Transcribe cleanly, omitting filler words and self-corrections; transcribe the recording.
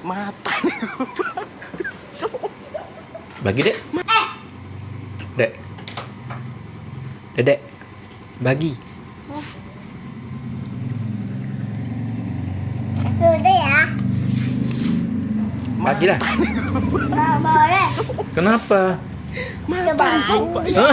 Mata. Bagi, Dek. Dek. Dedek. Bagi. Udah ya. Bagi lah. Nggak boleh. Kenapa? Cobaan.